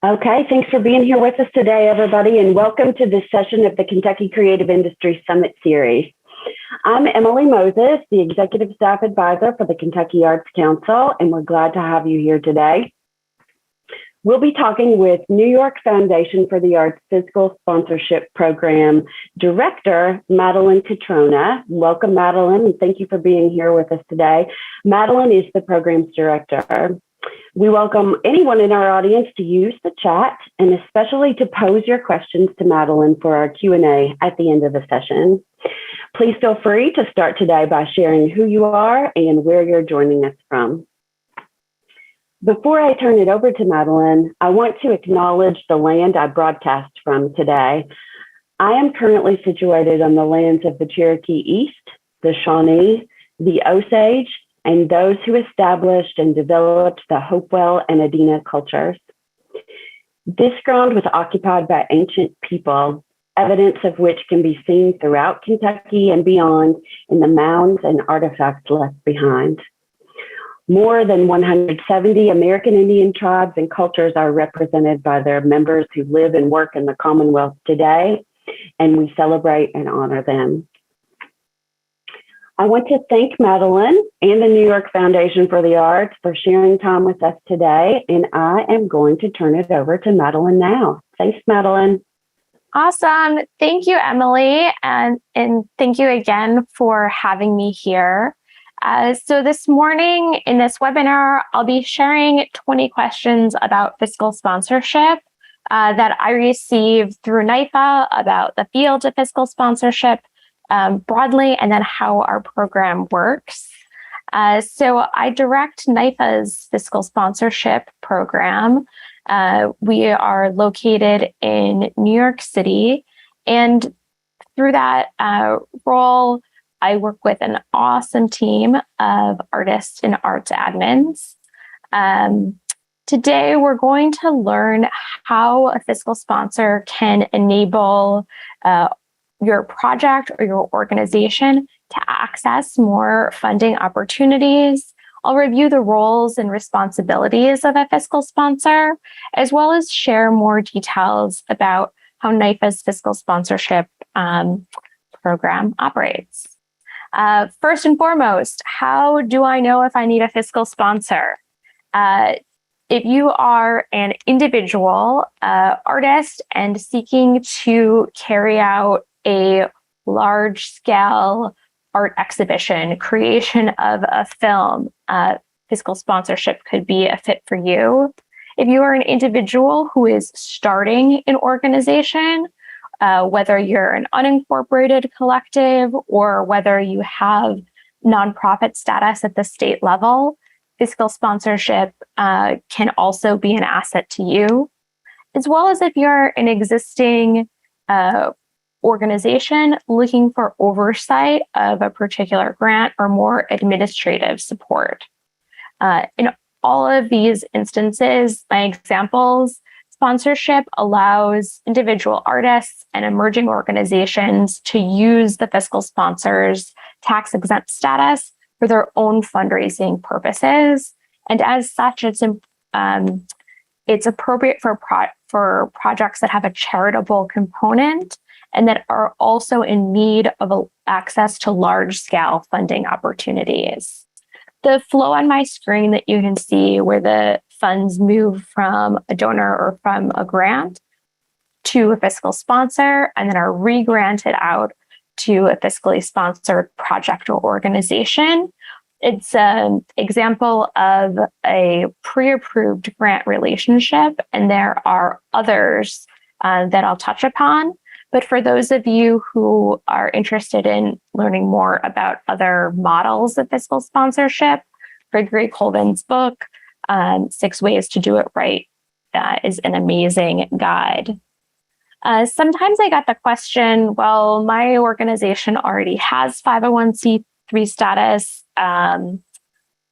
Okay, thanks for being here with us today, everybody, and welcome to this session of the Kentucky Creative Industry Summit Series. I'm Emily Moses, the Executive Staff Advisor for the Kentucky Arts Council, and we're glad to have you here today. We'll be talking with New York Foundation for the Arts Fiscal Sponsorship Program Director, Madeline Catrona. Welcome, Madeline, and thank you for being here with us today. Madeline is the program's director. We welcome anyone in our audience to use the chat and especially to pose your questions to Madeline for our Q&A at the end of the session. Please feel free to start today by sharing who you are and where you're joining us from. Before I turn it over to Madeline, I want to acknowledge the land I broadcast from today. I am currently situated on the lands of the Cherokee East, the Shawnee, the Osage, and those who established and developed the Hopewell and Adena cultures. This ground was occupied by ancient people, evidence of which can be seen throughout Kentucky and beyond in the mounds and artifacts left behind. More than 170 American Indian tribes and cultures are represented by their members who live and work in the Commonwealth today, and we celebrate and honor them. I want to thank Madeline and the New York Foundation for the Arts for sharing time with us today, and I am going to turn it over to Madeline now. Thanks, Madeline. Awesome. Thank you, Emily, and thank you again for having me here. So this morning in this webinar, I'll be sharing 20 questions about fiscal sponsorship that I received through NYFA about the field of fiscal sponsorship broadly, and then how our program works. So I direct NYFA's fiscal sponsorship program. We are located in New York City, and through that role, I work with an awesome team of artists and arts admins. Today, we're going to learn how a fiscal sponsor can enable your project or your organization to access more funding opportunities. I'll review the roles and responsibilities of a fiscal sponsor, as well as share more details about how NYFA's fiscal sponsorship program operates. First and foremost, how do I know if I need a fiscal sponsor? If you are an individual artist and seeking to carry out a large-scale art exhibition, creation of a film, fiscal sponsorship could be a fit for you. If you are an individual who is starting an organization, whether you're an unincorporated collective or whether you have nonprofit status at the state level, fiscal sponsorship can also be an asset to you, as well as if you're an existing organization looking for oversight of a particular grant or more administrative support. In all of these instances, my examples, sponsorship allows individual artists and emerging organizations to use the fiscal sponsor's tax-exempt status for their own fundraising purposes. And as such, it's appropriate for projects that have a charitable component and that are also in need of access to large-scale funding opportunities. The flow on my screen that you can see where the funds move from a donor or from a grant to a fiscal sponsor and then are re-granted out to a fiscally sponsored project or organization. It's an example of a pre-approved grant relationship, and there are others that I'll touch upon. But for those of you who are interested in learning more about other models of fiscal sponsorship, Gregory Colvin's book, 6 Ways to Do It Right, is an amazing guide. Sometimes I got the question, well, my organization already has 501c3 status.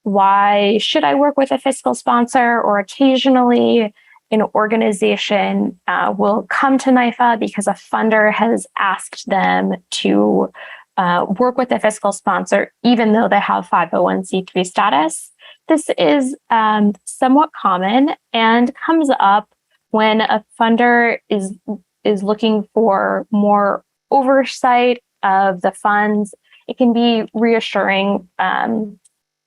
Why should I work with a fiscal sponsor? Or occasionally an organization will come to NYFA because a funder has asked them to work with a fiscal sponsor, even though they have 501c3 status. This is somewhat common and comes up when a funder is looking for more oversight of the funds, it can be reassuring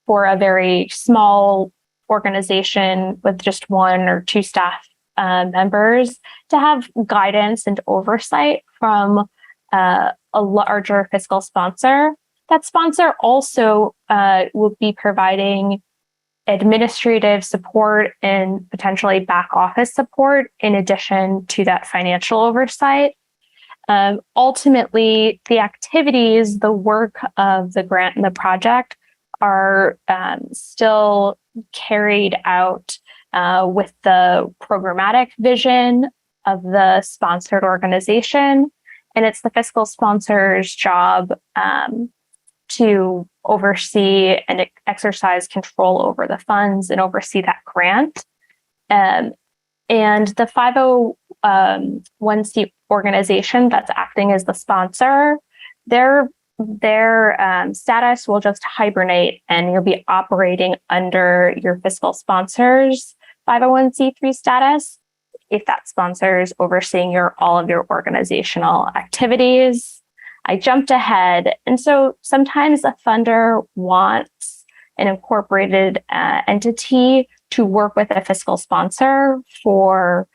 for a very small organization with just one or two staff members to have guidance and oversight from a larger fiscal sponsor. That sponsor also will be providing administrative support and potentially back office support in addition to that financial oversight. Ultimately, the activities, the work of the grant and the project are still carried out with the programmatic vision of the sponsored organization. And it's the fiscal sponsor's job to oversee and exercise control over the funds and oversee that grant. And the 501c organization that's acting as the sponsor, their status will just hibernate, and you'll be operating under your fiscal sponsor's 501c3 status if that sponsor is overseeing all of your organizational activities. I jumped ahead. And so sometimes a funder wants an incorporated entity to work with a fiscal sponsor for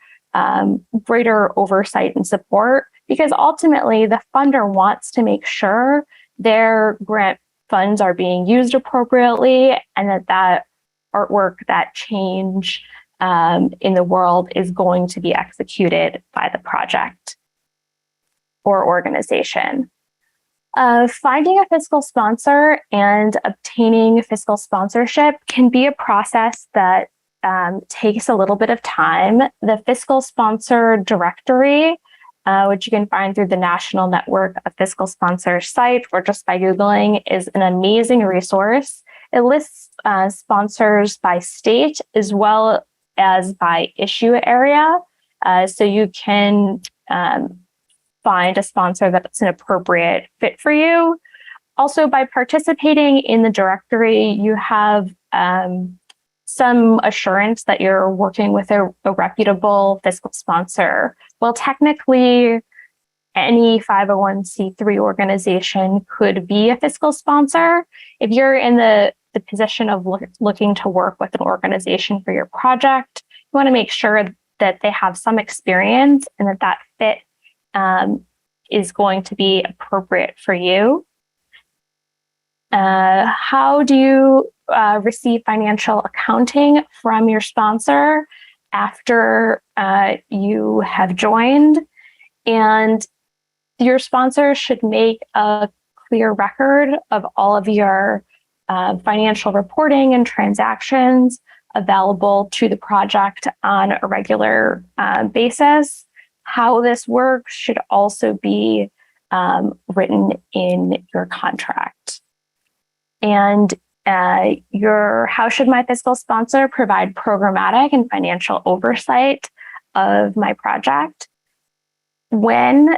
greater oversight and support, because ultimately the funder wants to make sure their grant funds are being used appropriately and that artwork, that change in the world is going to be executed by the project or organization. Finding a fiscal sponsor and obtaining fiscal sponsorship can be a process that takes a little bit of time. The fiscal sponsor directory, which you can find through the National Network of Fiscal Sponsors site or just by Googling, is an amazing resource. It lists sponsors by state as well as by issue area. So you can find a sponsor that's an appropriate fit for you. Also, by participating in the directory, you have some assurance that you're working with a reputable fiscal sponsor. Well, technically, any 501c3 organization could be a fiscal sponsor. If you're in the position of looking to work with an organization for your project, you want to make sure that they have some experience and that fit is going to be appropriate for you. How do you receive financial accounting from your sponsor after you have joined? And your sponsor should make a clear record of all of your financial reporting and transactions available to the project on a regular basis. How this works should also be written in your contract. And how should my fiscal sponsor provide programmatic and financial oversight of my project? When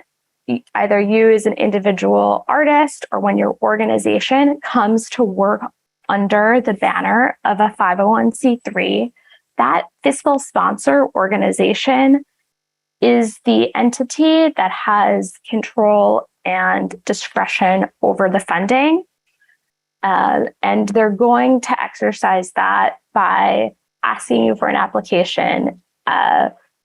either you as an individual artist or when your organization comes to work under the banner of a 501c3, that fiscal sponsor organization is the entity that has control and discretion over the funding. And they're going to exercise that by asking you for an application,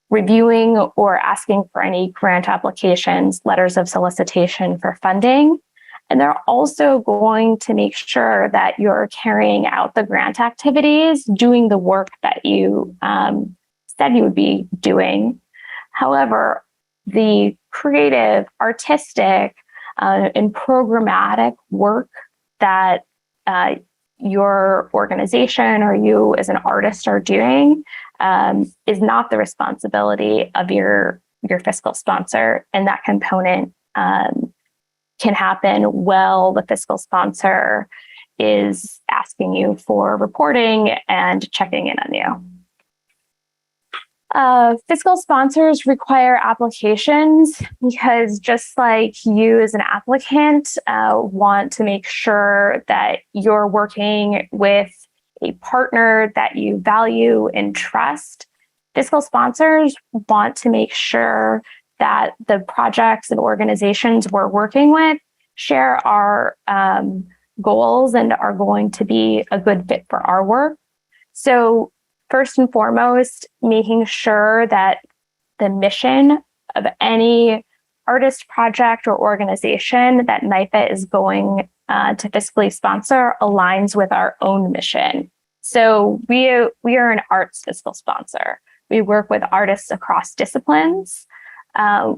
reviewing or asking for any grant applications, letters of solicitation for funding. And they're also going to make sure that you're carrying out the grant activities, doing the work that you said you would be doing. However, the creative, artistic, and programmatic work that your organization or you as an artist are doing is not the responsibility of your fiscal sponsor. And that component can happen while the fiscal sponsor is asking you for reporting and checking in on you. Fiscal sponsors require applications because just like you as an applicant want to make sure that you're working with a partner that you value and trust, Fiscal sponsors want to make sure that the projects and organizations we're working with share our goals and are going to be a good fit for our work. So first and foremost, making sure that the mission of any artist project or organization that NYFA is going to fiscally sponsor aligns with our own mission. So we are an arts fiscal sponsor. We work with artists across disciplines.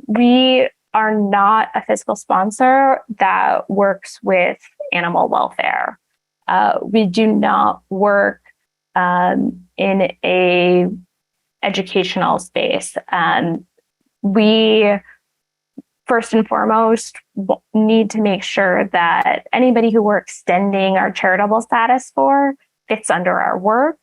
We are not a fiscal sponsor that works with animal welfare. We do not work in a educational space. We first and foremost need to make sure that anybody who we're extending our charitable status for fits under our work.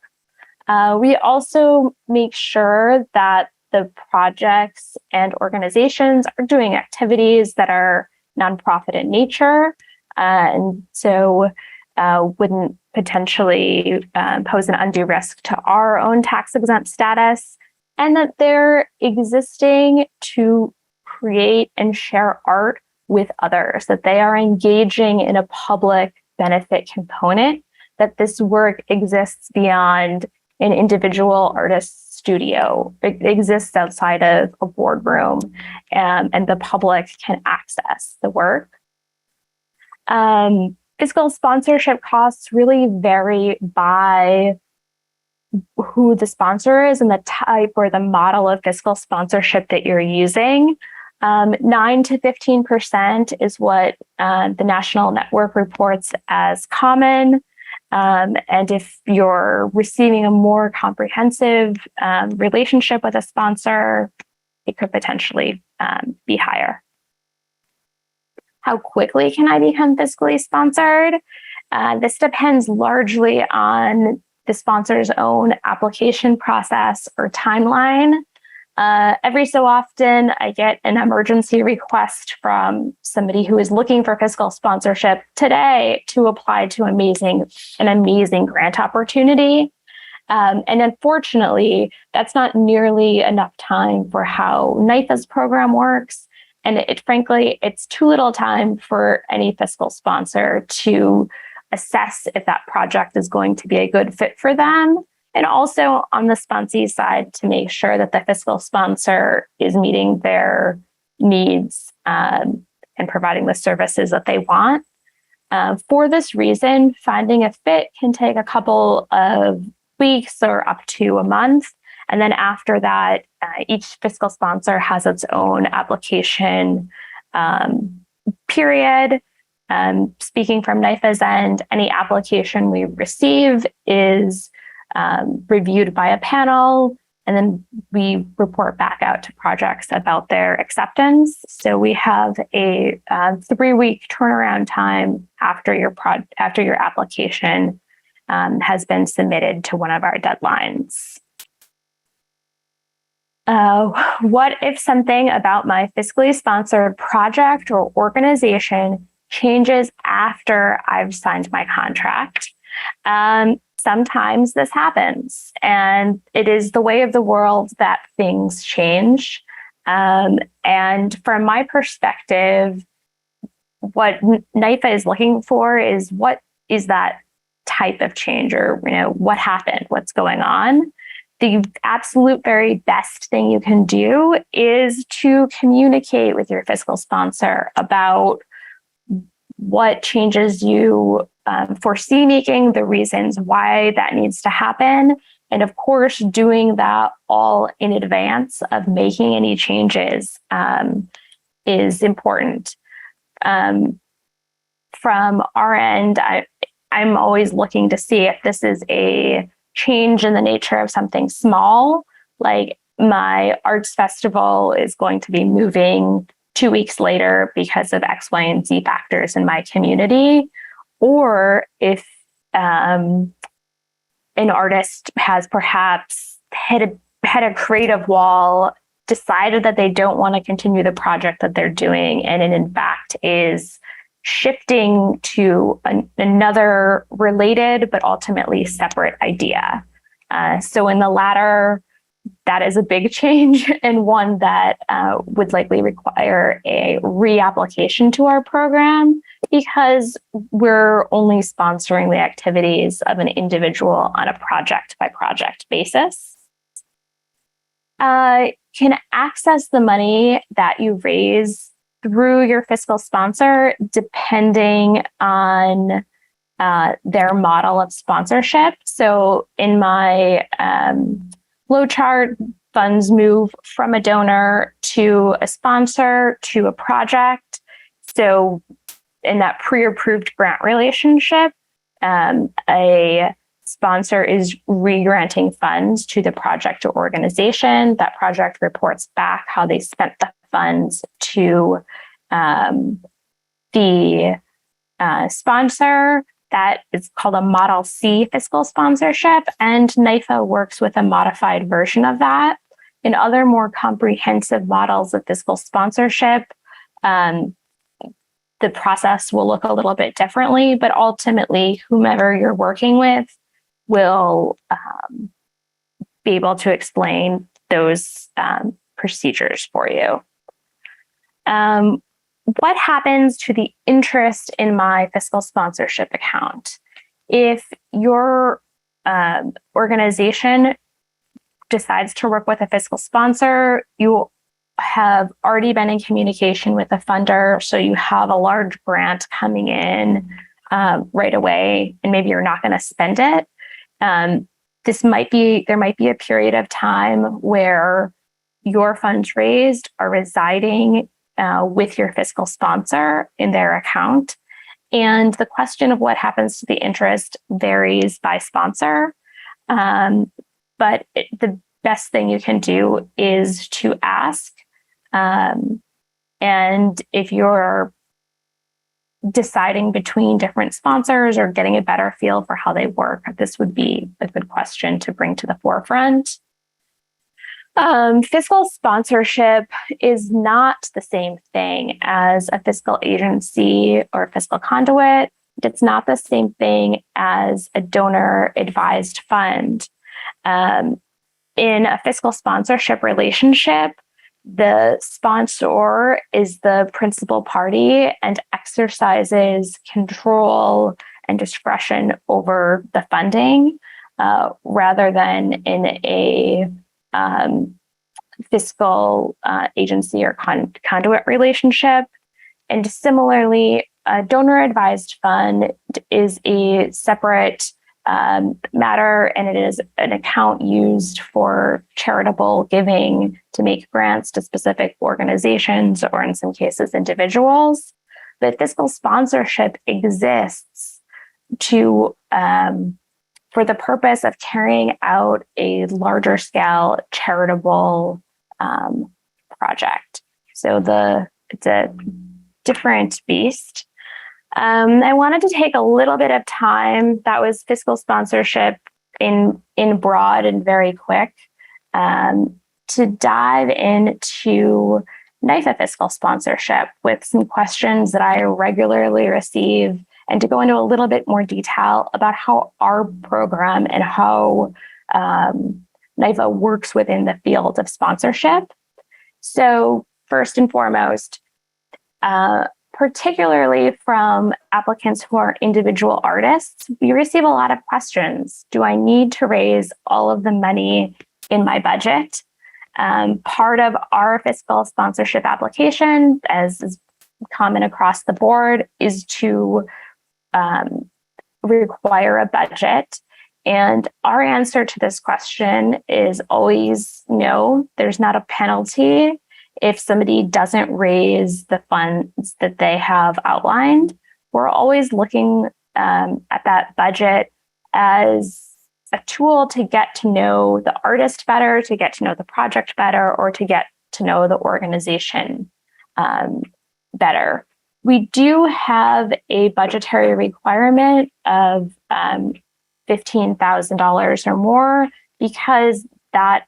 We also make sure that the projects and organizations are doing activities that are nonprofit in nature, and so wouldn't potentially pose an undue risk to our own tax-exempt status, and that they're existing to create and share art with others, that they are engaging in a public benefit component, that this work exists beyond an individual artist's studio. It exists outside of a boardroom, and the public can access the work. Fiscal sponsorship costs really vary by who the sponsor is and the type or the model of fiscal sponsorship that you're using. 9 to 15% is what the national network reports as common. And if you're receiving a more comprehensive relationship with a sponsor, it could potentially be higher. How quickly can I become fiscally sponsored? This depends largely on the sponsor's own application process or timeline. Every so often, I get an emergency request from somebody who is looking for fiscal sponsorship today to apply to an amazing grant opportunity. And unfortunately, that's not nearly enough time for how NYFA's program works. And frankly, it's too little time for any fiscal sponsor to assess if that project is going to be a good fit for them. And also on the sponsee side to make sure that the fiscal sponsor is meeting their needs and providing the services that they want. For this reason, finding a fit can take a couple of weeks or up to a month. And then after that, each fiscal sponsor has its own application period. Speaking from NYFA's end, any application we receive is reviewed by a panel, and then we report back out to projects about their acceptance. So we have a 3-week turnaround time after your application has been submitted to one of our deadlines. What if something about my fiscally sponsored project or organization changes after I've signed my contract? Sometimes this happens, and it is the way of the world that things change. And from my perspective, what NYFA is looking for is what is that type of change, or what happened, what's going on. The absolute very best thing you can do is to communicate with your fiscal sponsor about what changes you foresee making, the reasons why that needs to happen. And of course, doing that all in advance of making any changes is important. From our end, I'm always looking to see if this is a change in the nature of something small, like my arts festival is going to be moving 2 weeks later because of X, Y, and Z factors in my community, or if an artist has perhaps hit a creative wall, decided that they don't want to continue the project that they're doing, and it in fact is shifting to another related but ultimately separate idea. So in the latter that is a big change and one that would likely require a reapplication to our program because we're only sponsoring the activities of an individual on a project by project basis. Can access the money that you raise through your fiscal sponsor depending on their model of sponsorship. So in my flow chart, funds move from a donor to a sponsor to a project. So in that pre-approved grant relationship, a sponsor is re-granting funds to the project or organization. That project reports back how they spent the funds to the sponsor. That is called a Model C fiscal sponsorship, and NYFA works with a modified version of that. In other more comprehensive models of fiscal sponsorship, the process will look a little bit differently, but ultimately, whomever you're working with will be able to explain those procedures for you. What happens to the interest in my fiscal sponsorship account? If your organization decides to work with a fiscal sponsor, you have already been in communication with the funder, so you have a large grant coming in right away, and maybe you're not going to spend it. There might be a period of time where your funds raised are residing with your fiscal sponsor in their account. And the question of what happens to the interest varies by sponsor. But the best thing you can do is to ask. And if you're deciding between different sponsors or getting a better feel for how they work, this would be a good question to bring to the forefront. Fiscal sponsorship is not the same thing as a fiscal agency or fiscal conduit. It's not the same thing as a donor advised fund. In a fiscal sponsorship relationship, the sponsor is the principal party and exercises control and discretion over the funding, rather than in a fiscal agency or conduit relationship. And similarly, a donor advised fund is a separate matter, and it is an account used for charitable giving to make grants to specific organizations or in some cases individuals. But fiscal sponsorship exists to for the purpose of carrying out a larger scale charitable project. So it's a different beast. I wanted to take a little bit of time. That was fiscal sponsorship in broad and very quick, to dive into NYFA fiscal sponsorship with some questions that I regularly receive, and to go into a little bit more detail about how our program and how NYFA works within the field of sponsorship. So first and foremost, particularly from applicants who are individual artists, we receive a lot of questions. Do I need to raise all of the money in my budget? Part of our fiscal sponsorship application, as is common across the board, is to require a budget. And our answer to this question is always no. There's not a penalty if somebody doesn't raise the funds that they have outlined. We're always looking at that budget as a tool to get to know the artist better, to get to know the project better, or to get to know the organization better. We do have a budgetary requirement of $15,000 or more, because that,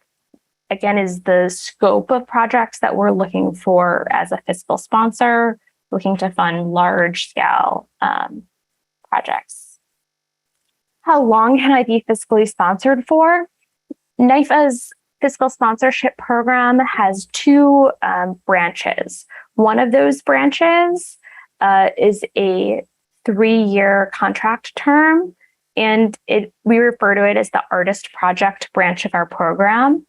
again, is the scope of projects that we're looking for as a fiscal sponsor, looking to fund large scale projects. How long can I be fiscally sponsored for? NYFA's fiscal sponsorship program has two branches. One of those branches is a 3-year contract term, and we refer to it as the artist project branch of our program.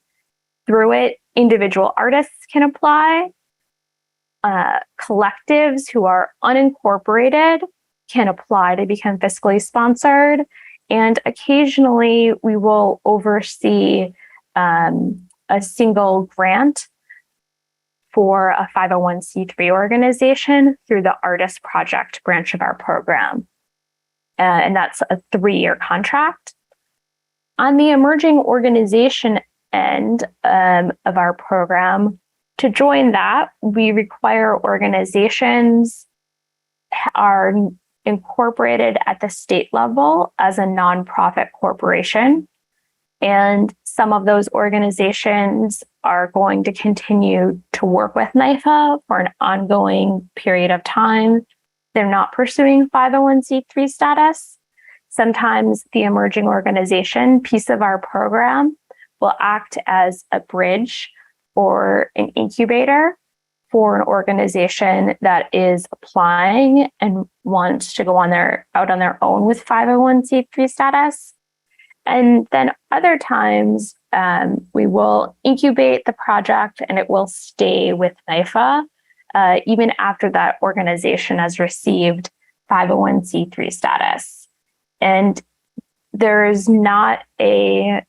Through it, individual artists can apply. Collectives who are unincorporated can apply to become fiscally sponsored. And occasionally we will oversee a single grant for a 501c3 organization through the artist project branch of our program. And that's a 3-year contract. On the emerging organization end of our program, to join that, we require organizations are incorporated at the state level as a nonprofit corporation. And some of those organizations are going to continue to work with NYFA for an ongoing period of time. They're not pursuing 501c3 status. Sometimes the emerging organization piece of our program will act as a bridge or an incubator for an organization that is applying and wants to go out on their own with 501c3 status. And then other times we will incubate the project and it will stay with NYFA even after that organization has received 501c3 status. And there is not a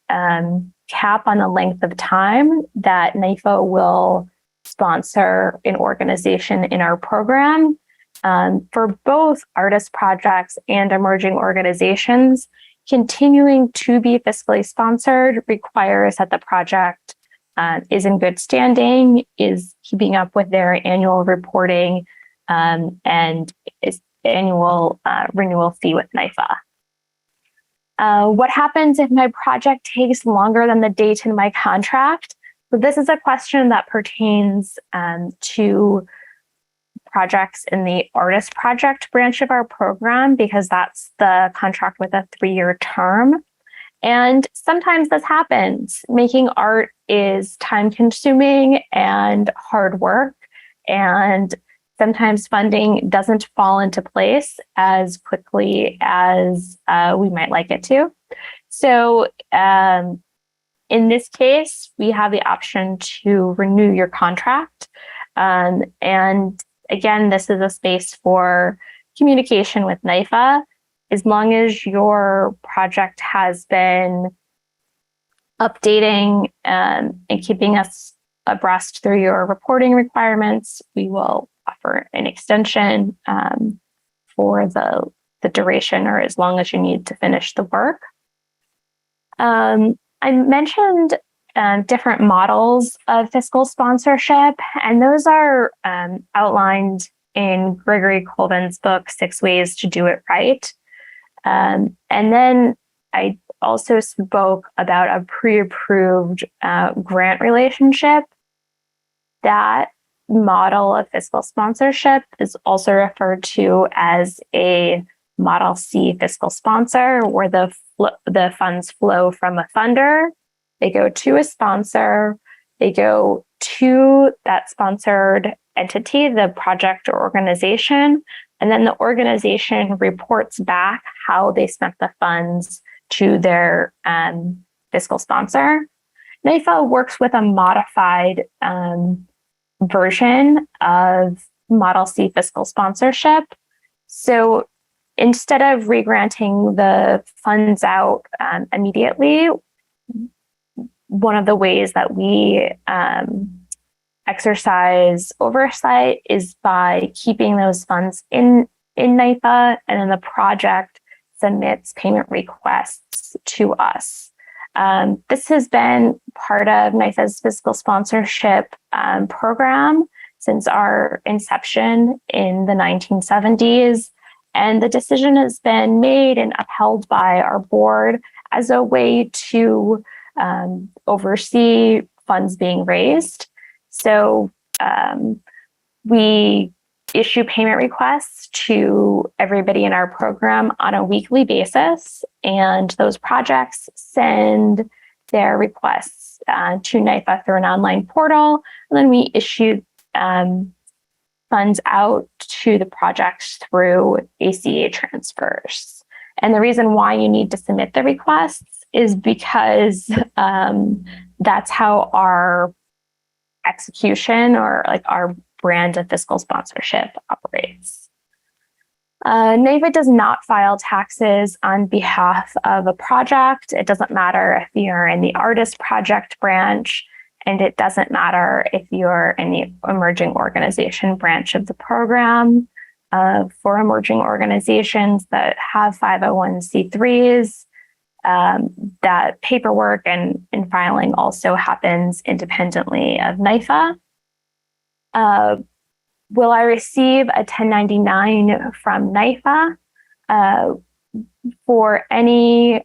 cap on the length of time that NYFA will sponsor an organization in our program. For both artist projects and emerging organizations, continuing to be fiscally sponsored requires that the project is in good standing, is keeping up with their annual reporting, and is annual renewal fee with NYFA. What happens if my project takes longer than the date in my contract? So this is a question that pertains to projects in the artist project branch of our program, because that's the contract with a 3-year term. And sometimes this happens. Making art is time consuming and hard work. And sometimes funding doesn't fall into place as quickly as we might like it to. So in this case, we have the option to renew your contract. And again, this is a space for communication with NYFA. As long as your project has been updating and keeping us abreast through your reporting requirements, we will offer an extension for the duration or as long as you need to finish the work. I mentioned different models of fiscal sponsorship, and those are outlined in Gregory Colvin's book, 6 Ways to Do It Right. And then I also spoke about a pre-approved grant relationship. That model of fiscal sponsorship is also referred to as a Model C fiscal sponsor, where the funds flow from a funder. They go to a sponsor, they go to that sponsored entity, the project or organization, and then the organization reports back how they spent the funds to their fiscal sponsor. NYFA works with a modified version of Model C fiscal sponsorship. So instead of regranting the funds out immediately, one of the ways that we exercise oversight is by keeping those funds in NYFA, and then the project submits payment requests to us. This has been part of NYFA's fiscal sponsorship program since our inception in the 1970s. And the decision has been made and upheld by our board as a way to oversee funds being raised. So we issue payment requests to everybody in our program on a weekly basis, and those projects send their requests to NIFA through an online portal, and then we issue funds out to the projects through ACA transfers. And the reason why you need to submit the requests is because that's how our execution, or like our brand of fiscal sponsorship, operates. NIFA does not file taxes on behalf of a project. It doesn't matter if you're in the artist project branch, and it doesn't matter if you're in the emerging organization branch of the program. For emerging organizations that have 501c3s, that paperwork and filing also happens independently of NIFA. Will I receive a 1099 from NIFA? For any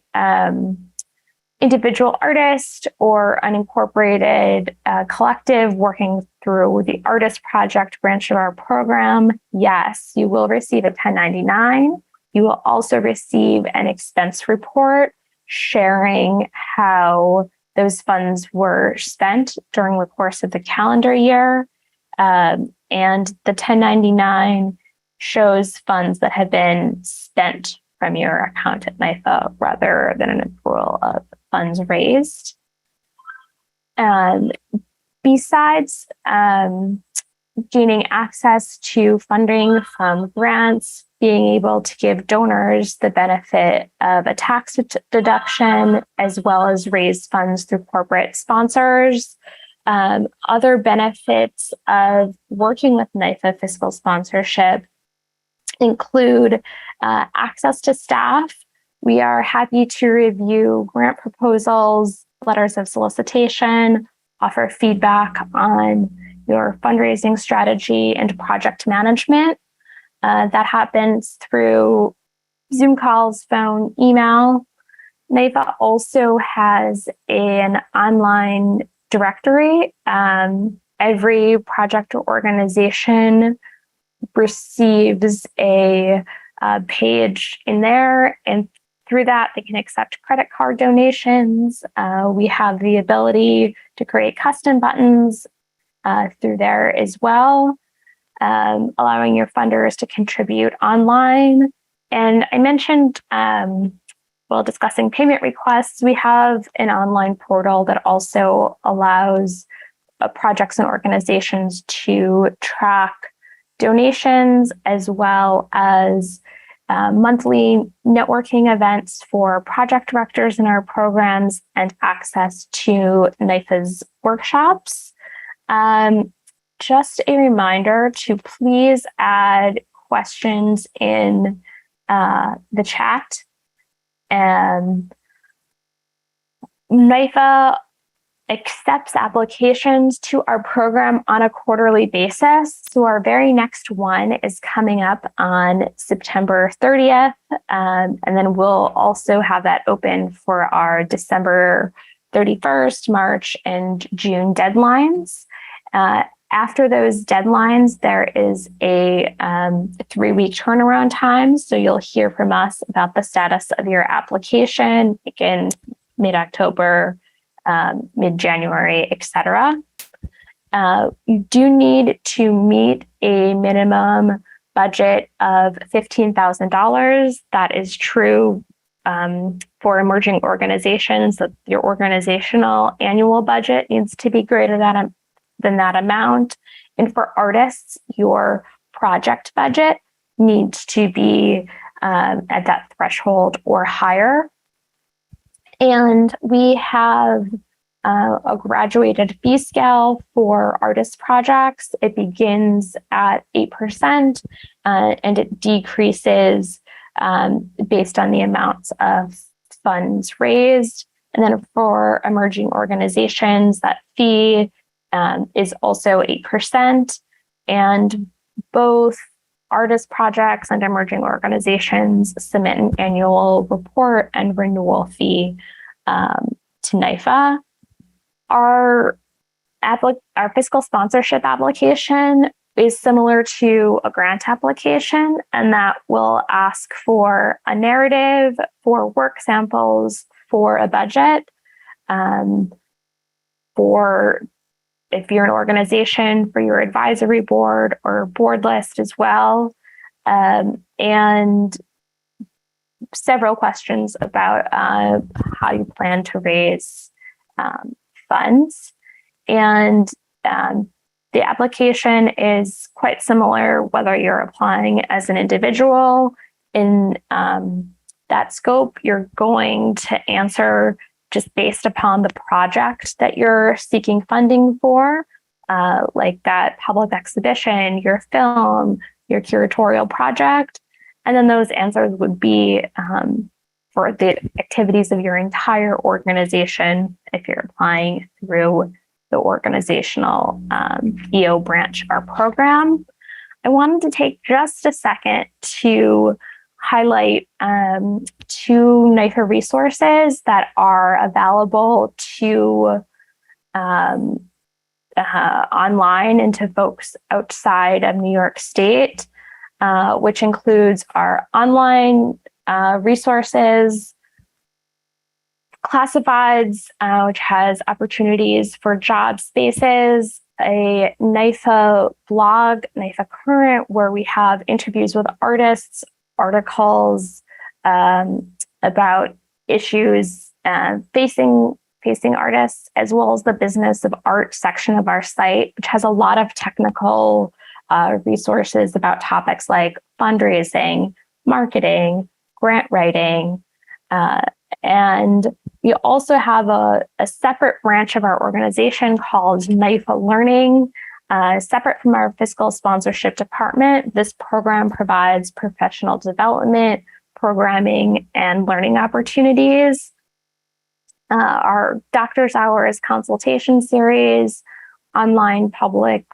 individual artist or unincorporated collective working through the artist project branch of our program, yes, you will receive a 1099. You will also receive an expense report sharing how those funds were spent during the course of the calendar year. And the 1099 shows funds that have been spent from your account at NIFA rather than an accrual of funds raised. Besides gaining access to funding from grants, being able to give donors the benefit of a tax deduction, as well as raise funds through corporate sponsors, other benefits of working with NIFA fiscal sponsorship include access to staff. We are happy to review grant proposals, letters of solicitation, offer feedback on your fundraising strategy and project management. That happens through Zoom calls, phone, email. NIFA also has an online directory. Every project or organization receives a page in there, and through that, they can accept credit card donations. We have the ability to create custom buttons through there as well, allowing your funders to contribute online. And I mentioned, while discussing payment requests, we have an online portal that also allows projects and organizations to track donations, as well as monthly networking events for project directors in our programs and access to NIFA's workshops. Just a reminder to please add questions in the chat. NIFA accepts applications to our program on a quarterly basis. So our very next one is coming up on September 30th. And then we'll also have that open for our December 31st, March, and June deadlines. After those deadlines, there is a 3-week turnaround time. So you'll hear from us about the status of your application, again, mid-October, mid-January, etc. You do need to meet a minimum budget of $15,000. That is true for emerging organizations. That your organizational annual budget needs to be greater than that amount. And for artists, your project budget needs to be at that threshold or higher. And we have a graduated fee scale for artist projects. It begins at 8% and it decreases based on the amounts of funds raised. And then for emerging organizations, that fee is also 8%. And both artist projects and emerging organizations submit an annual report and renewal fee to NIFA. Our fiscal sponsorship application is similar to a grant application, and that will ask for a narrative, for work samples, for a budget. for if you're an organization, for your advisory board or board list as well. And several questions about how you plan to raise funds. And the application is quite similar whether you're applying as an individual. In that scope, you're going to answer just based upon the project that you're seeking funding for, like that public exhibition, your film, your curatorial project. And then those answers would be for the activities of your entire organization if you're applying through the organizational EO branch of our program. I wanted to take just a second to highlight two NYFA resources that are available to online and to folks outside of New York State, which includes our online resources, Classifieds, which has opportunities for job spaces, a NYFA blog, NYFA Current, where we have interviews with artists, articles about issues facing artists, as well as the business of art section of our site, which has a lot of technical resources about topics like fundraising, marketing, grant writing, and we also have a separate branch of our organization called NYFA Learning. Separate from our fiscal sponsorship department, this program provides professional development, programming, and learning opportunities. Our Doctor's Hours consultation series, online public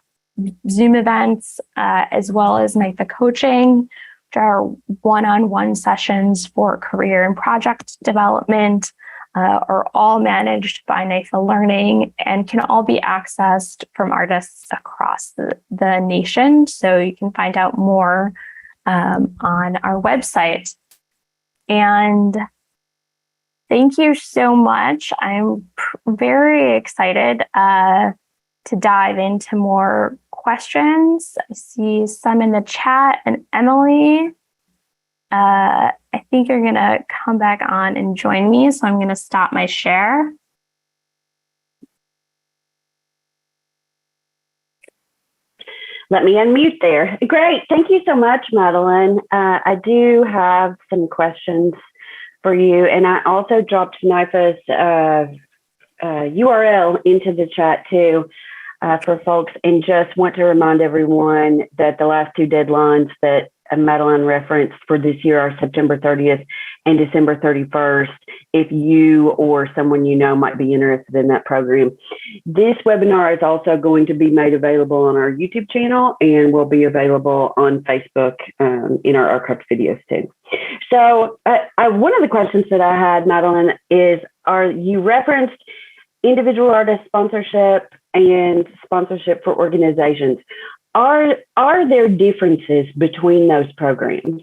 Zoom events, as well as NYFA coaching, which are one-on-one sessions for career and project development, are all managed by NYFA Learning and can all be accessed from artists across the nation. So you can find out more on our website. And thank you so much. I'm very excited to dive into more questions. I see some in the chat, and Emily, I think you're going to come back on and join me. So I'm going to stop my share. Let me unmute there. Great. Thank you so much, Madeline. I do have some questions for you. And I also dropped NYFA's URL into the chat too for folks, and just want to remind everyone that the last two deadlines that Madeline referenced for this year are September 30th and December 31st, if you or someone you know might be interested in that program. This webinar is also going to be made available on our YouTube channel and will be available on Facebook in our archived videos too. So one of the questions that I had, Madeline, is you referenced individual artist sponsorship and sponsorship for organizations. Are there differences between those programs?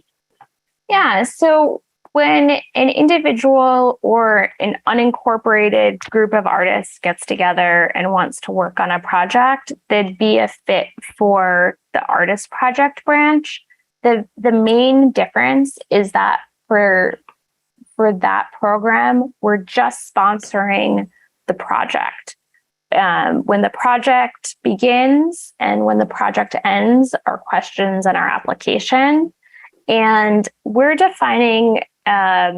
Yeah, so when an individual or an unincorporated group of artists gets together and wants to work on a project, they'd be a fit for the artist project branch. The main difference is that for that program, we're just sponsoring the project. When the project begins and when the project ends are questions in our application. And we're defining a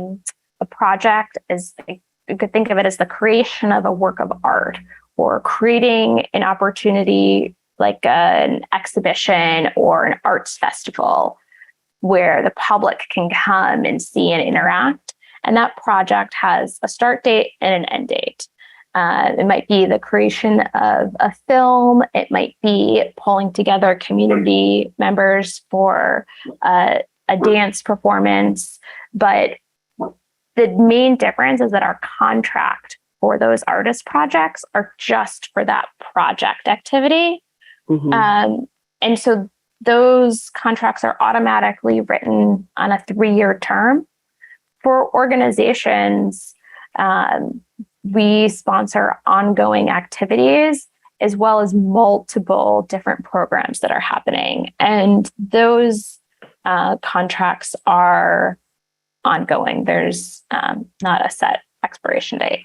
project as, you could think of it as the creation of a work of art, or creating an opportunity like an exhibition or an arts festival where the public can come and see and interact. And that project has a start date and an end date. It might be the creation of a film. It might be pulling together community members for a dance performance. But the main difference is that our contract for those artist projects are just for that project activity. Mm-hmm. And so those contracts are automatically written on a 3-year term. For organizations, we sponsor ongoing activities as well as multiple different programs that are happening. And those contracts are ongoing. There's not a set expiration date.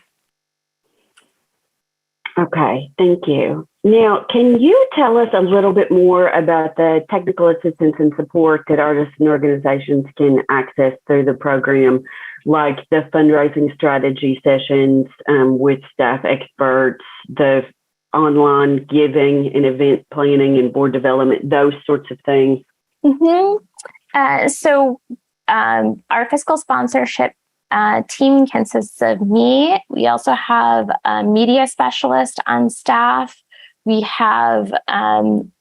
Okay, thank you. Now, can you tell us a little bit more about the technical assistance and support that artists and organizations can access through the program, like the fundraising strategy sessions with staff experts, the online giving and event planning and board development, those sorts of things? Our fiscal sponsorship team consists of me. We also have a media specialist on staff. We have an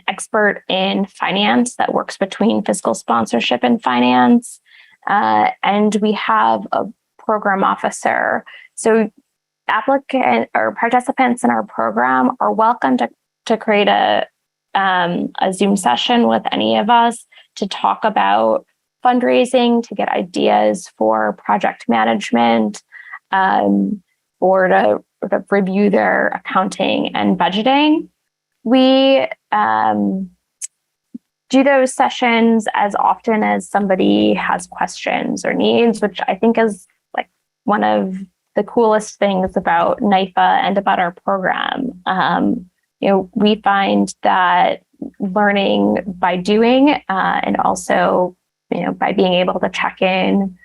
expert in finance that works between fiscal sponsorship and finance. And we have a program officer. So applicant or participants in our program are welcome to create a Zoom session with any of us to talk about fundraising, to get ideas for project management, or to review their accounting and budgeting. We do those sessions as often as somebody has questions or needs, which I think is like one of the coolest things about NYFA and about our program. We find that learning by doing and also by being able to check in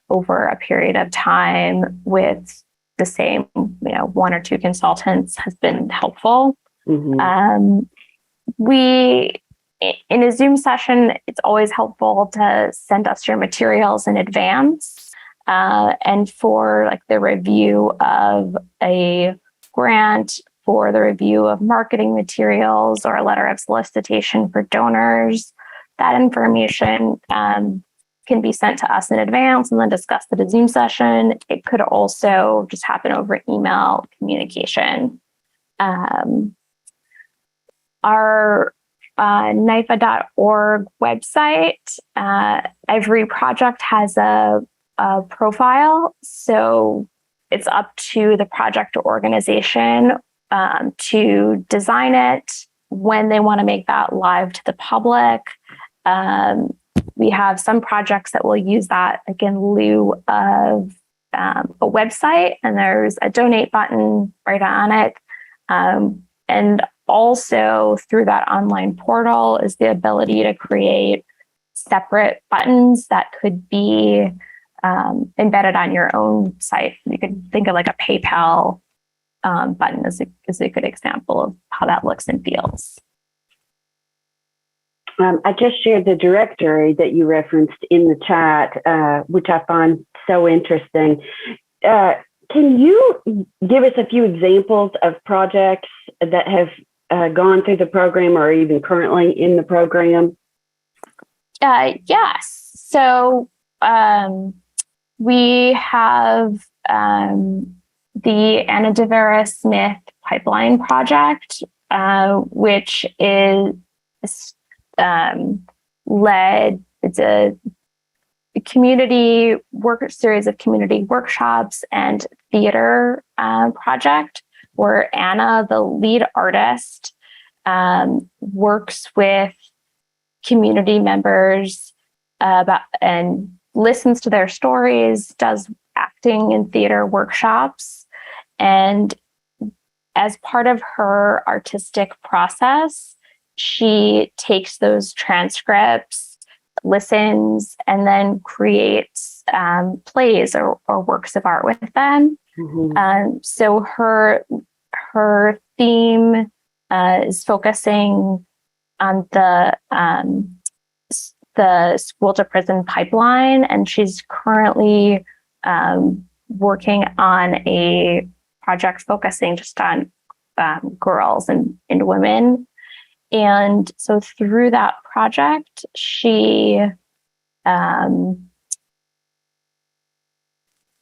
over a period of time with the same, one or two consultants has been helpful. Mm-hmm. In a Zoom session, it's always helpful to send us your materials in advance. And for like the review of a grant, for the review of marketing materials or a letter of solicitation for donors, that information can be sent to us in advance and then discussed at a Zoom session. It could also just happen over email communication. Our NYFA.org website, every project has a profile. So it's up to the project or organization to design it when they want to make that live to the public. We have some projects that will use that like in lieu of a website, and there's a donate button right on it. And also through that online portal is the ability to create separate buttons that could be embedded on your own site. You could think of like a PayPal button as a good example of how that looks and feels. I just shared the directory that you referenced in the chat, which I find so interesting. Can you give us a few examples of projects that have gone through the program or even currently in the program? Yes. So we have the Anna Devera Smith Pipeline Project, which is led, it's a community series of community workshops and theater project where Anna, the lead artist, works with community members and listens to their stories, does acting and theater workshops. And as part of her artistic process, she takes those transcripts, listens, and then creates plays or works of art with them. Mm-hmm. So her theme is focusing on the school to prison pipeline, and she's currently working on a project focusing just on girls and women. And so through that project, she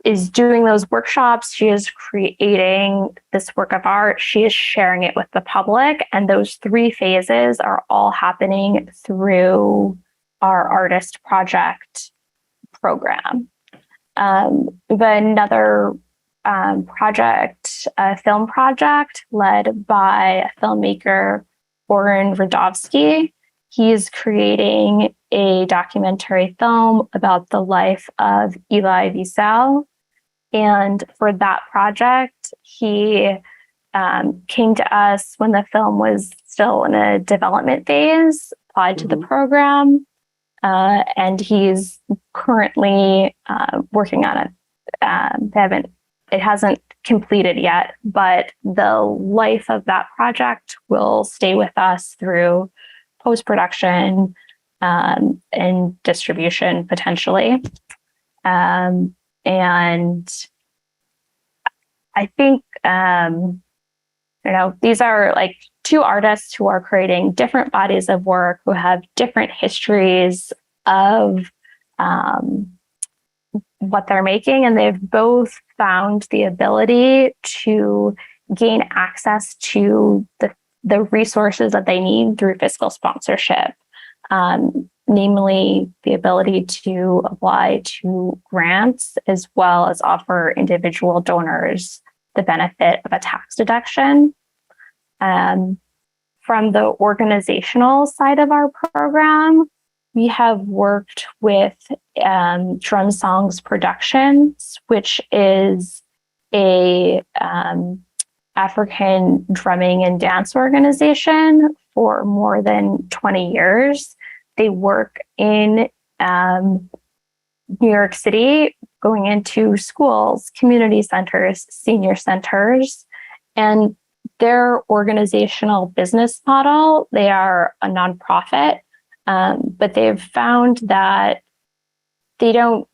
is doing those workshops. She is creating this work of art. She is sharing it with the public. And those three phases are all happening through our artist project program. Another a film project led by filmmaker Oren Radovsky. He's creating a documentary film about the life of Eli Wiesel. And for that project, he came to us when the film was still in a development phase, applied to the program, and he's currently working on it. It hasn't completed yet, but the life of that project will stay with us through post-production and distribution potentially. And I think, these are like two artists who are creating different bodies of work, who have different histories of what they're making. And they've both found the ability to gain access to the resources that they need through fiscal sponsorship, namely the ability to apply to grants as well as offer individual donors the benefit of a tax deduction. From the organizational side of our program, we have worked with Drum Songs Productions, which is a African drumming and dance organization for more than 20 years. They work in New York City, going into schools, community centers, senior centers, and their organizational business model, they are a nonprofit, but they've found that they don't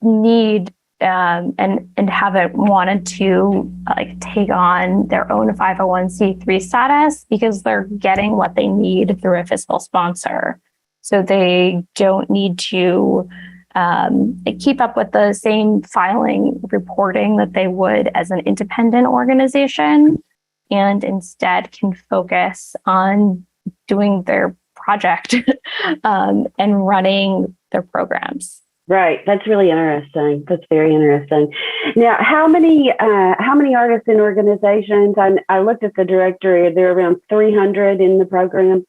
need and haven't wanted to take on their own 501c3 status because they're getting what they need through a fiscal sponsor. So they don't need to keep up with the same filing reporting that they would as an independent organization, and instead can focus on doing their project and running their programs. Right. That's really interesting. That's very interesting. Now, how many artists and organizations? I looked at the directory. There are around 300 in the program.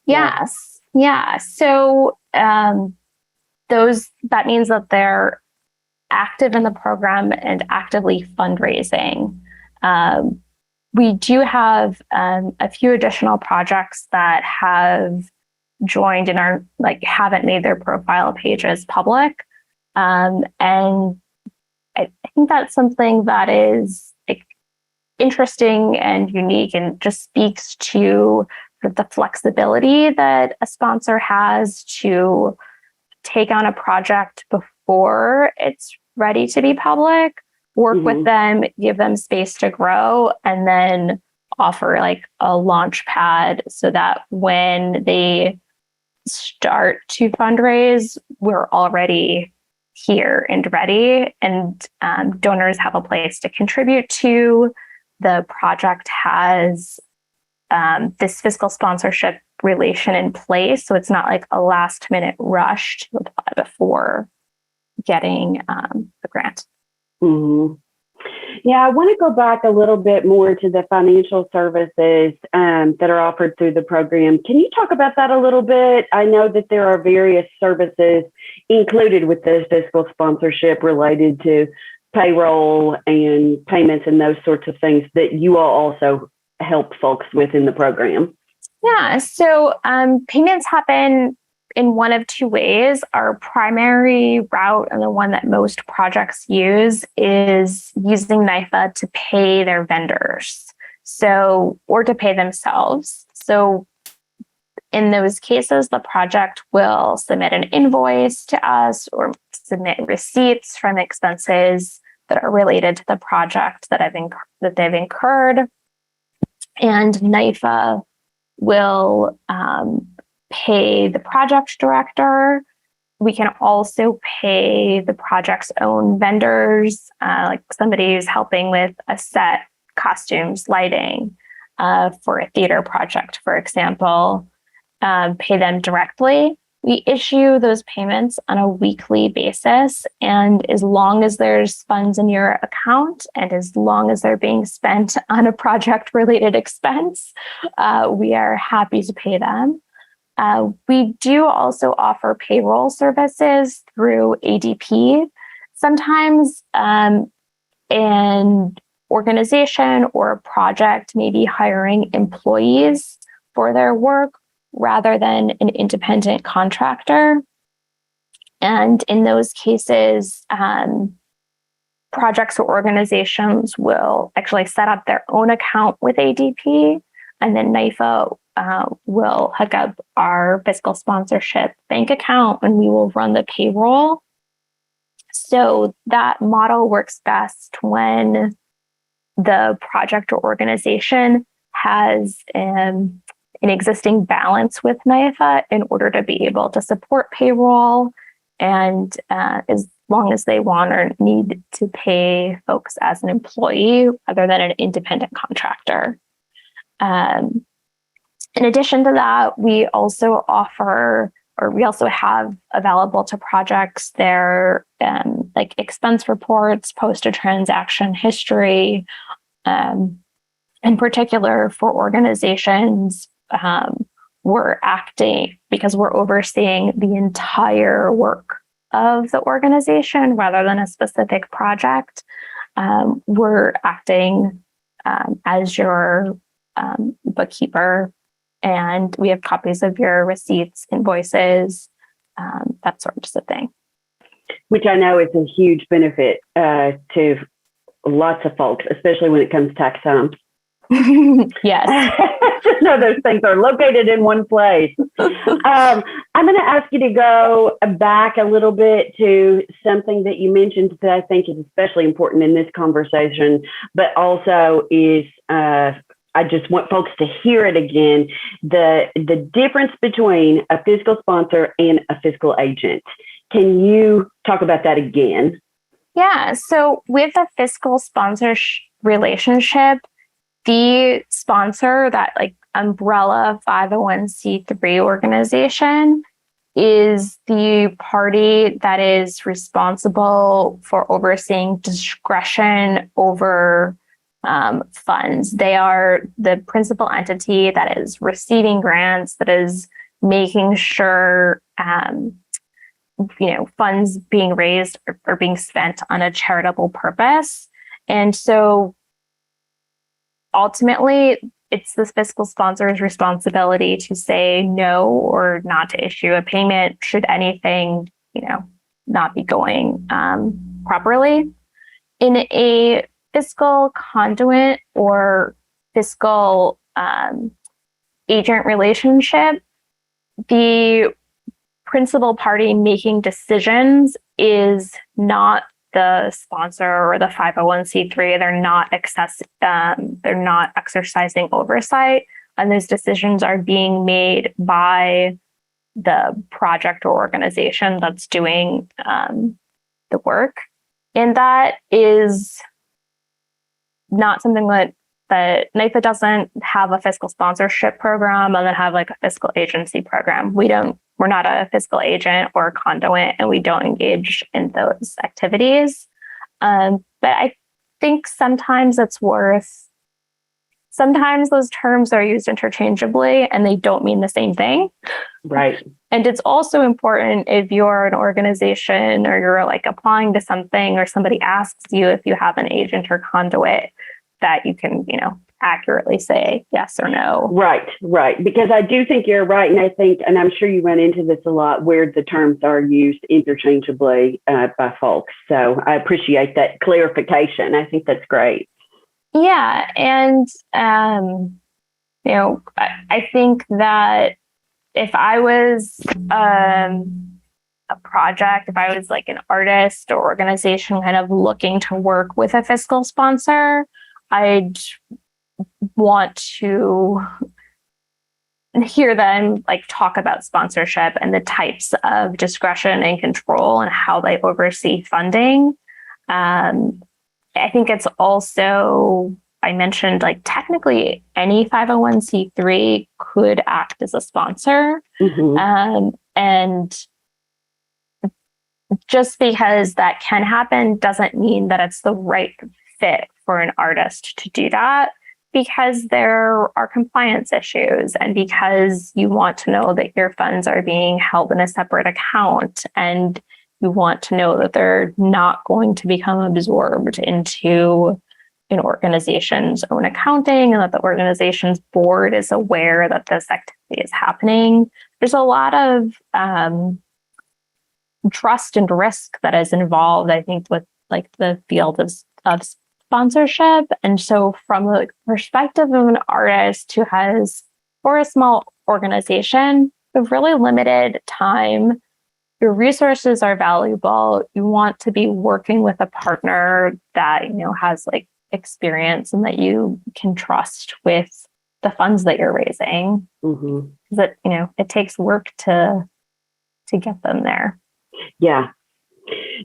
Yes. Yeah. So that means that they're active in the program and actively fundraising. We do have a few additional projects that have joined and are haven't made their profile pages public. And I think that's something that is interesting and unique and just speaks to the flexibility that a sponsor has to take on a project before it's ready to be public, work with them, give them space to grow, and then offer a launch pad so that when they start to fundraise, we're already here and ready, and donors have a place to contribute to. The project has this fiscal sponsorship relation in place, so it's not like a last minute rush to apply before getting the grant. Mm-hmm. Yeah, I want to go back a little bit more to the financial services that are offered through the program. Can you talk about that a little bit? I know that there are various services included with the fiscal sponsorship related to payroll and payments and those sorts of things that you all also help folks with in the program. Yeah, so payments happen in one of two ways. Our primary route, and the one that most projects use, is using NYFA to pay their vendors, or to pay themselves. So in those cases, the project will submit an invoice to us or submit receipts from expenses that are related to the project that they've incurred. And NYFA will pay the project director. We can also pay the project's own vendors, like somebody who's helping with a set, costumes, lighting for a theater project, for example, pay them directly. We issue those payments on a weekly basis. And as long as there's funds in your account and as long as they're being spent on a project related expense, we are happy to pay them. We do also offer payroll services through ADP. Sometimes an organization or a project may be hiring employees for their work rather than an independent contractor. And in those cases, projects or organizations will actually set up their own account with ADP, and then NYFA will hook up our fiscal sponsorship bank account and we will run the payroll. So that model works best when the project or organization has an existing balance with NYFA in order to be able to support payroll, and as long as they want or need to pay folks as an employee other than an independent contractor. In addition to that, we also have available to projects their like expense reports, post-transaction history. In particular, for organizations, we're acting because we're overseeing the entire work of the organization rather than a specific project. We're acting as your bookkeeper, and we have copies of your receipts, invoices, that sort of thing. Which I know is a huge benefit to lots of folks, especially when it comes tax time. Yes. Just know those things are located in one place. I'm going to ask you to go back a little bit to something that you mentioned that I think is especially important in this conversation, but also is I just want folks to hear it again, the difference between a fiscal sponsor and a fiscal agent. Can you talk about that again? Yeah. So with a fiscal sponsor relationship, the sponsor, that like umbrella 501c3 organization, is the party that is responsible for overseeing discretion over funds. They are the principal entity that is receiving grants, that is making sure funds being raised or being spent on a charitable purpose. And so ultimately, it's the fiscal sponsor's responsibility to say no or not to issue a payment should anything, not be going properly. In a fiscal conduit or fiscal agent relationship, the principal party making decisions is not the sponsor or the 501c3. They're not exercising oversight, and those decisions are being made by the project or organization that's doing the work. And that is not something that NYFA doesn't have a fiscal sponsorship program and then have like a fiscal agency program. We're not a fiscal agent or a conduit, and we don't engage in those activities. But I think sometimes those terms are used interchangeably and they don't mean the same thing. Right. And it's also important if you're an organization or you're like applying to something or somebody asks you if you have an agent or conduit, that you can, accurately say yes or no. Right. Because I do think you're right. And I'm sure you run into this a lot where the terms are used interchangeably by folks. So I appreciate that clarification. I think that's great. Yeah. And, I think that if I was a project, if I was like an artist or organization kind of looking to work with a fiscal sponsor, I'd want to hear them like talk about sponsorship and the types of discretion and control and how they oversee funding. I think it's also, I mentioned like technically any 501c3 could act as a sponsor. Mm-hmm. And just because that can happen doesn't mean that it's the right fit for an artist to do that, because there are compliance issues and because you want to know that your funds are being held in a separate account, and you want to know that they're not going to become absorbed into an organization's own accounting, and that the organization's board is aware that this activity is happening. There's a lot of trust and risk that is involved, I think, with like the field of sponsorship. And so from the perspective of an artist who has, or a small organization, with really limited time, your resources are valuable. You want to be working with a partner that, has like experience and that you can trust with the funds that you're raising. Mm-hmm. Because it takes work to get them there. Yeah.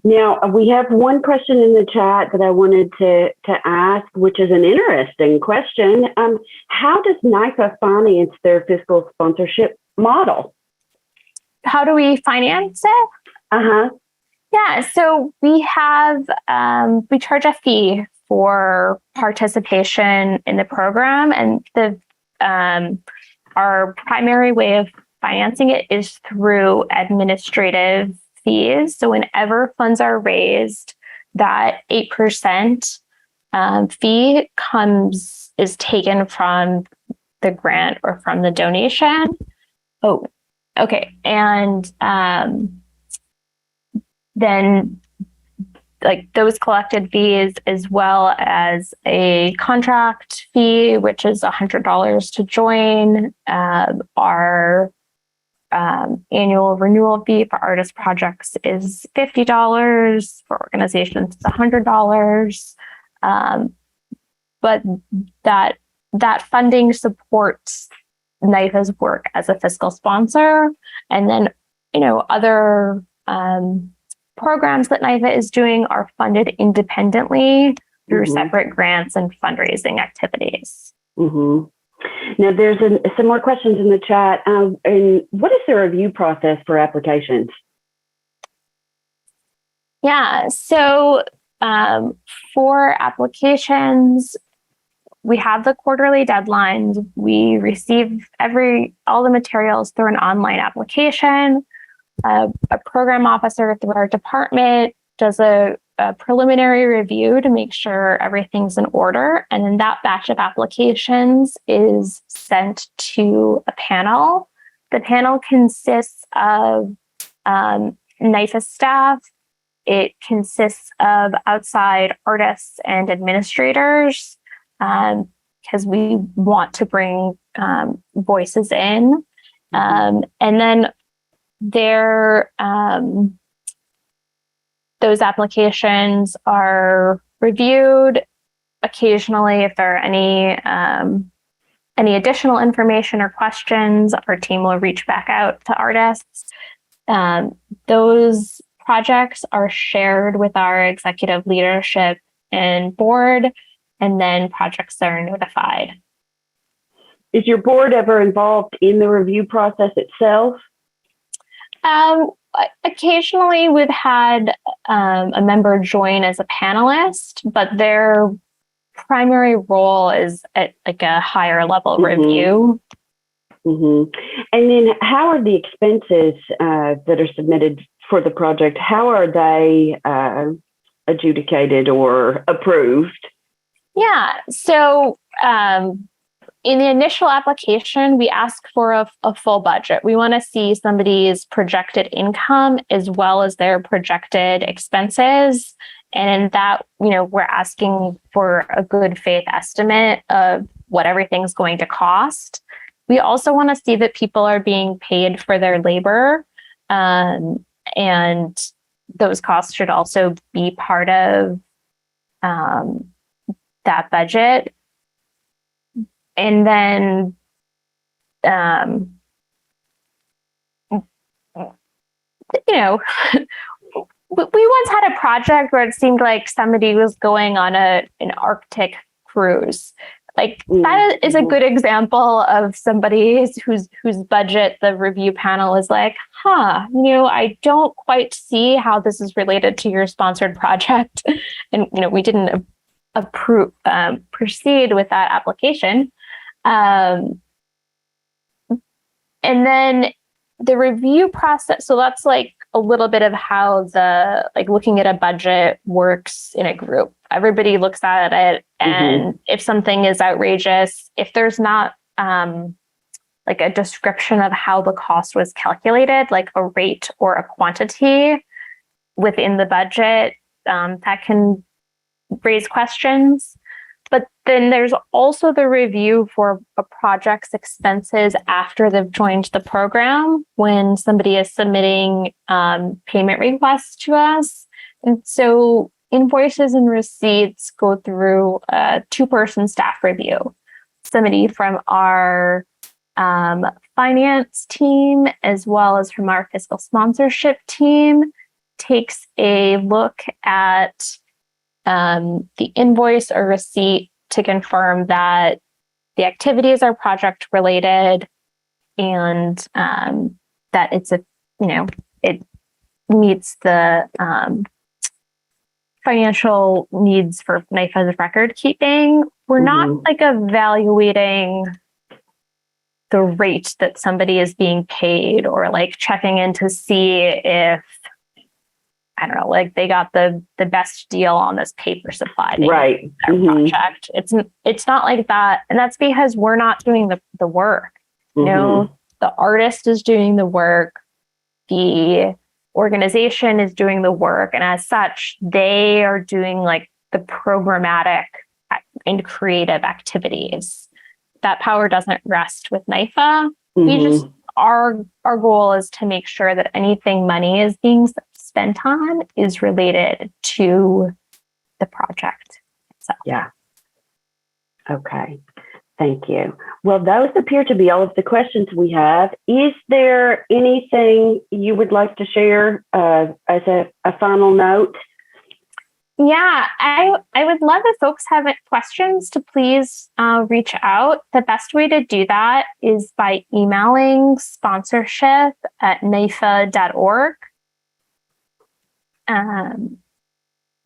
Now, we have one question in the chat that I wanted to ask, which is an interesting question. How does NYFA finance their fiscal sponsorship model? How do we finance it? Uh-huh. Yeah, so we have, we charge a fee for participation in the program, and our primary way of financing it is through administrative fees. So whenever funds are raised, that 8% fee is taken from the grant or from the donation. Oh, okay. And then like those collected fees, as well as a contract fee, which is $100 to join, our annual renewal fee for artist projects is $50. For organizations, it's $100. But that funding supports NYFA's work as a fiscal sponsor, and then other programs that NYFA is doing are funded independently through separate grants and fundraising activities. Mm-hmm. Now, there's some more questions in the chat. And what is the review process for applications? Yeah, so for applications, we have the quarterly deadlines. We receive all the materials through an online application. A program officer through our department does a preliminary review to make sure everything's in order. And then that batch of applications is sent to a panel. The panel consists of NYFA staff. It consists of outside artists and administrators, because we want to bring voices in. And then those applications are reviewed. Occasionally, if there are any additional information or questions, our team will reach back out to artists. Those projects are shared with our executive leadership and board, and then projects are notified. Is your board ever involved in the review process itself? Occasionally we've had a member join as a panelist, but their primary role is at like a higher level review. Mm-hmm. And then how are the expenses that are submitted for the project, how are they adjudicated or approved? Yeah, so in the initial application, we ask for a full budget. We want to see somebody's projected income as well as their projected expenses. And in that, we're asking for a good faith estimate of what everything's going to cost. We also want to see that people are being paid for their labor. And those costs should also be part of that budget. And then, we once had a project where it seemed like somebody was going on an Arctic cruise. Like that is a good example of somebody whose budget the review panel is like, I don't quite see how this is related to your sponsored project. And, we didn't proceed with that application. And then the review process, so that's like a little bit of how looking at a budget works in a group. Everybody looks at it, and if something is outrageous, if there's not like a description of how the cost was calculated, like a rate or a quantity within the budget, that can raise questions. But then there's also the review for a project's expenses after they've joined the program, when somebody is submitting payment requests to us. And so invoices and receipts go through a 2-person staff review. Somebody from our finance team, as well as from our fiscal sponsorship team, takes a look at the invoice or receipt to confirm that the activities are project related, and that it meets the financial needs for NYFA's record keeping. We're not like evaluating the rate that somebody is being paid, or like checking in to see if, I don't know, like they got the best deal on this paper supply. Right. Project. It's not like that. And that's because we're not doing the work. The artist is doing the work. The organization is doing the work. And as such, they are doing like the programmatic and creative activities. That power doesn't rest with NYFA. We just, our goal is to make sure that anything money is being spent on is related to the project itself. Yeah. Okay. Thank you. Well, those appear to be all of the questions we have. Is there anything you would like to share as a final note? Yeah, I would love if folks have questions to please reach out. The best way to do that is by emailing sponsorship@nyfa.org.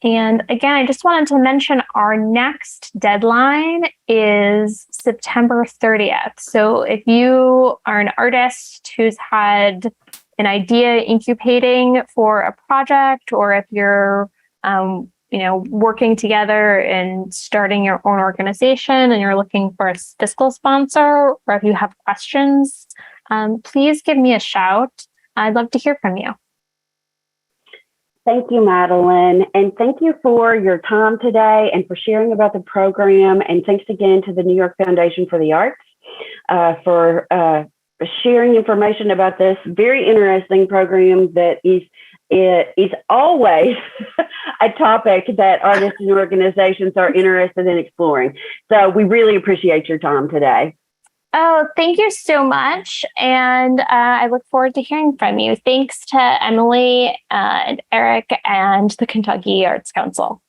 And again, I just wanted to mention our next deadline is September 30th. So if you are an artist who's had an idea incubating for a project, or if you're working together and starting your own organization and you're looking for a fiscal sponsor, or if you have questions, please give me a shout. I'd love to hear from you. Thank you, Madeline. And thank you for your time today and for sharing about the program. And thanks again to the New York Foundation for the Arts for sharing information about this very interesting program that is always a topic that artists and organizations are interested in exploring. So we really appreciate your time today. Oh, thank you so much. And I look forward to hearing from you. Thanks to Emily and Eric and the Kentucky Arts Council.